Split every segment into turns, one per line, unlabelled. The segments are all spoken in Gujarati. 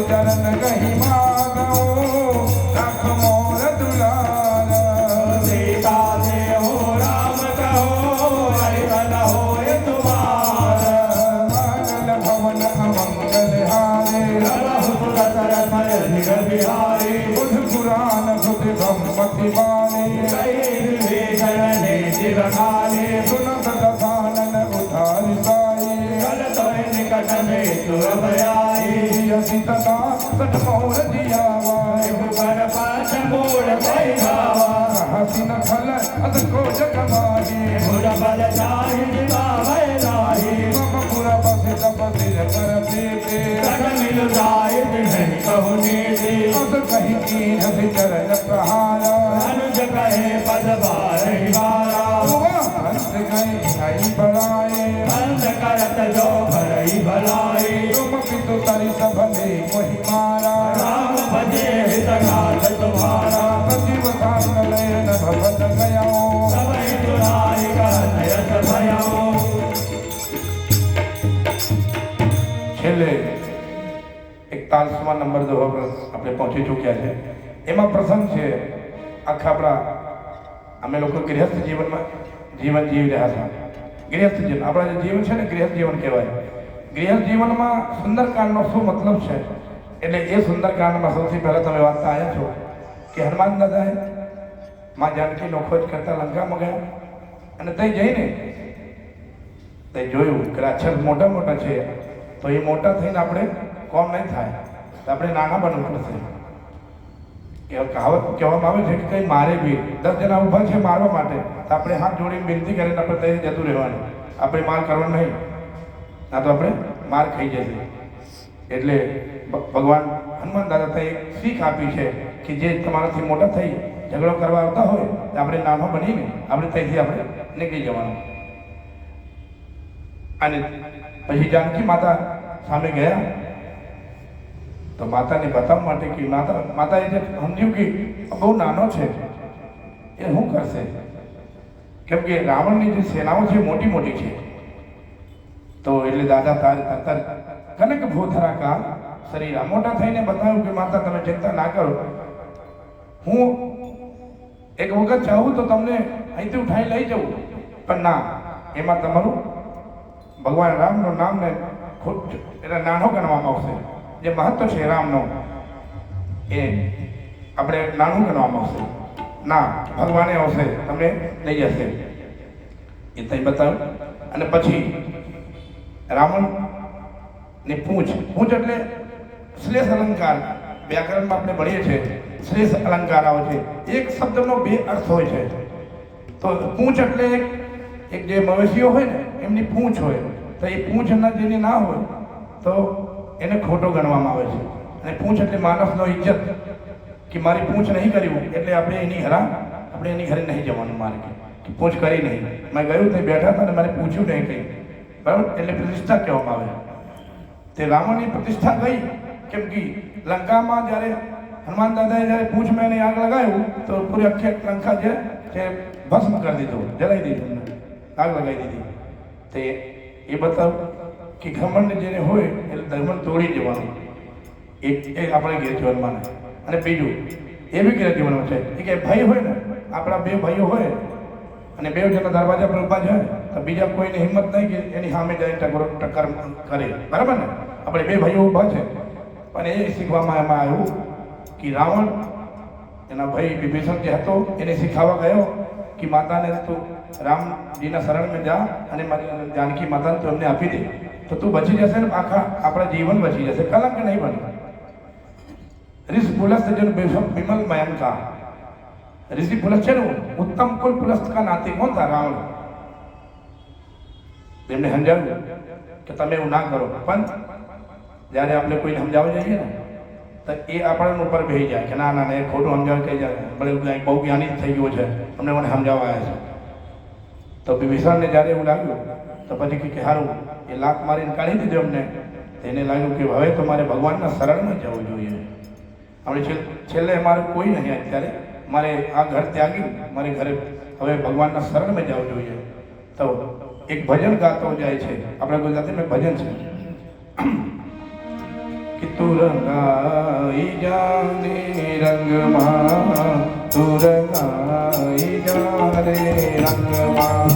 चरण कहीं मांगो रख मोर दुलार सीता दे हो राम कहो हरिहर होय तुम्हार मंगल भवन अमंगल हारे रहु दशरथ धीर बिहारी बुध पुराण बुध ब्रह्मति बाणी कई शरणे शिवकाले सुनत दसानन उधारि पाई कल तोय निकट में तुर भयाई सीता सठ मोर जियावा पर पाछ मोड़ बैठावा हसी न खल अत को जगमाही मुर बल जाहि दिवावे नाही मम पुर बस तप सिर कर प्रीति तन मिल जाय दिन कहु नीति अत कहि की हसी चरण प्रहारा अनुज कहे पद बारहि बारा हंस गई आई बड़ाई अंध करत जो भरई भलाई तुम पितु तरि सबले कोहि मारा राम भजे हितगाथ तुम्हारा सजीव कांगलयन भवत गयो सबहि दुराई कहत भयो છેલ્લે 41મા નંબર દોહા પર આપણે પહોંચી ચૂક્યા છે. એમાં પ્રસંગ છે આખા આપણા અમે લોકો ગૃહસ્થ જીવનમાં જીવન જીવી રહ્યા છે. ગૃહસ્થ જીવન આપણા જે જીવન છે ને ગૃહસ્થ જીવન કહેવાય. ગૃહસ્થ જીવનમાં સુંદરકાંડનો શું મતલબ છે એટલે એ સુંદરકાંડમાં સૌથી પહેલાં તમે વાંચતા આવ્યા છો કે હનુમાન દાદાએ માં જાનકીનો ખોજ કરતા લંકામાં ગયા અને ત્યાં જઈને તે જોયું કે અક્ષર મોટા મોટા છે તો એ મોટા થઈને આપણે કોમ નહીં થાય તો આપણે નાના બનવું પડશે. એ કહાવત કહેવામાં આવે છે કે કંઈ મારે બી 10 જણા ઊભા છે મારવા માટે તો આપણે હાથ જોડીને વિનંતી કરીને આપણે ત્યાં જતું રહેવાનું. આપણે માર કરવાનું નહીં, ના તો આપણે માર ખાઈ જશે. એટલે ભગવાન હનુમાન દાદા ત્યાં એક શીખ આપી છે કે જે તમારાથી મોટા થઈ ઝઘડો કરવા આવતા હોય તો આપણે નાનો બનીને આપણે ત્યાંથી આપણે નીકળી જવાનું. અને પછી જાનકી માતા સામે ગયા તો માતાને બતાવવા માટે કે માતાએ જે સમજ્યું કે બહુ નાનો છે એ શું કરશે, કેમ કે રાવણની જે સેનાઓ છે મોટી મોટી છે. તો એટલે દાદા તાર કનક ભૂધરા કા શરીર મોટા થઈને બતાવ્યું કે માતા તમે ચિંતા ના કરો, હું એક વખત ચાહું તો તમને અહીંથી ઉઠાઈ લઈ જવું, પણ ના, એમાં તમારું ભગવાન રામનું નામને ખુદ એટલે નાનો ગણવામાં આવશે. જે મહત્વ છે રામનો એ આપણે નાનું ગણવામાં આવશે. ના, ભગવાને આવશે તમને લઈ જશે. એ તઈ બતાવ્યું. અને પછી રાવણ ને પૂંછ એટલે શ્લેષ અલંકાર. વ્યાકરણમાં આપણે ભણીએ છીએ શ્લેષ અલંકાર આવે છે. એક શબ્દનો બે અર્થ હોય છે. તો પૂંછ એટલે એક જે મવેશીઓ હોય ને એમની પૂંછ હોય, તો એ પૂંછ જેની ના હોય તો એને ખોટો ગણવામાં આવે છે. અને પૂંછ એટલે માણસનો ઇજ્જત, કે મારી પૂંછ નહીં કર્યું એટલે આપણે એની ઘરે નહીં જવાનું. મારે કે પૂંછ કરી નહીં, મેં ગયું તે બેઠા હતા ને મને પૂછ્યું નહીં કંઈ, બરાબર, એટલે પ્રતિષ્ઠા કહેવામાં આવે. તે રાવણની પ્રતિષ્ઠા ગઈ કેમ કે લંકામાં જ્યારે હનુમાન દાદાએ જ્યારે પૂંછ મેં આગ લગાવ્યું તો પૂરી આખી લંકા જે છે ભસ્મ કરી દીધું, જલાવી દીધું, આગ લગાવી દીધી. તે એ બતાવ કે ઘમંડ જેને હોય એટલે ધર્મ તોડી જવાનું. એક આપણે ઘેર જીવનમાં. અને બીજું એ બી ઘેર જીવનમાં છે કે ભાઈ હોય ને, આપણા બે ભાઈઓ હોય અને બે જણા દરવાજા પર ઊભા છે તો બીજા કોઈની હિંમત નહીં કે એની સામે જાય ટક્કર કરે, બરાબર ને. આપણે બે ભાઈઓ ઊભા છે પણ એ શીખવામાં એમાં આવ્યું કે રાવણ એના ભાઈ વિભીષણ જે હતો એને શીખવવા ગયો કે માતાને તું રામજીના શરણમાં જા અને જાનકી માતાને તું એમને આપી દે તો તું બચી જશે ને, આખા આપણા જીવન બચી જશે, કલંક નહીં બને. ऋषि पुलस्त जन विमल मयन का ऋषि पुलस्त છે ને ઉત્તમ કુલ પુલસ્ત કા નાતી કોણ था રાવણ. એમને સમજાવ્યું કે તમે એવું ના કરો. પણ જ્યારે આપણે કોઈને સમજાવવા જઈએ ને તો એ આપણા ઉપર બેસી જાય કે ના ના એ ખોટું સમજાવે કહી જાય, ભલે બહુ જ્ઞાની થઈ ગયો છે, અમને મને સમજાવવા આવ્યા છે. તો વિભીષણને જ્યારે એવું લાગ્યું તો પછી કે સારું એ લાત મારીને કાઢી દીધું અમને. એને લાગ્યું કે હવે તો મારે ભગવાનના શરણમાં જવું જોઈએ. આપણે છેલ્લે મારે કોઈ નહીં અત્યારે, મારે આ ઘર ત્યાગી મારે ઘરે હવે ભગવાનના શરણમાં જવું જોઈએ. તો એક ભજન ગાતો જાય છે, આપણા ગુજરાતીમાં ભજન છે કે તું રંગાઈ જાને રંગમાં, તું રંગાઈ જાને રંગમાં,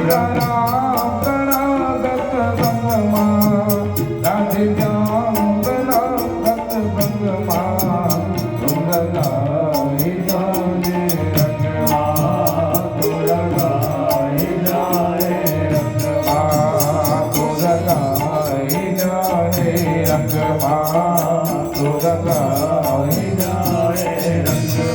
રામ ગણાગત રંગમાં, રાધે શ્યામ ગણાગત રંગમાં, તું રંગાઈ જાને રંગમાં, તું રંગાઈ જાને રંગમાં, તું રંગાઈ જાને રંગમાં, તું રંગાઈ જાને રંગમાં.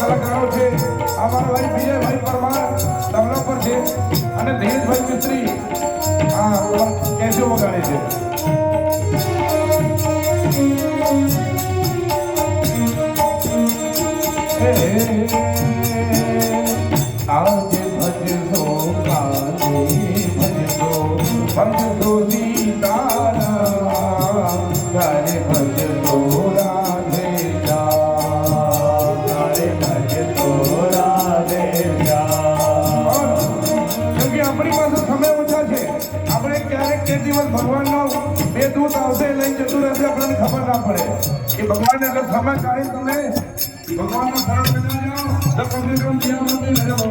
કલાકારો છે અમારા ભાઈ વિજયભાઈ પરમાર તબલા પર છે અને ધીરજભાઈ મિસ્ત્રી આ કેસો વગાડે છે. આજે ભજતો કાલે ભજતો ભજતો સીતારામ, કાલે ભજતો રાધે ભગવાનનો બે દૂત આવશે લઈને જતું રહેશે, આપણને ખબર ના પડે કે ભગવાન એટલે સમય કાઢી તમે ભગવાનના શરણ જાઓ.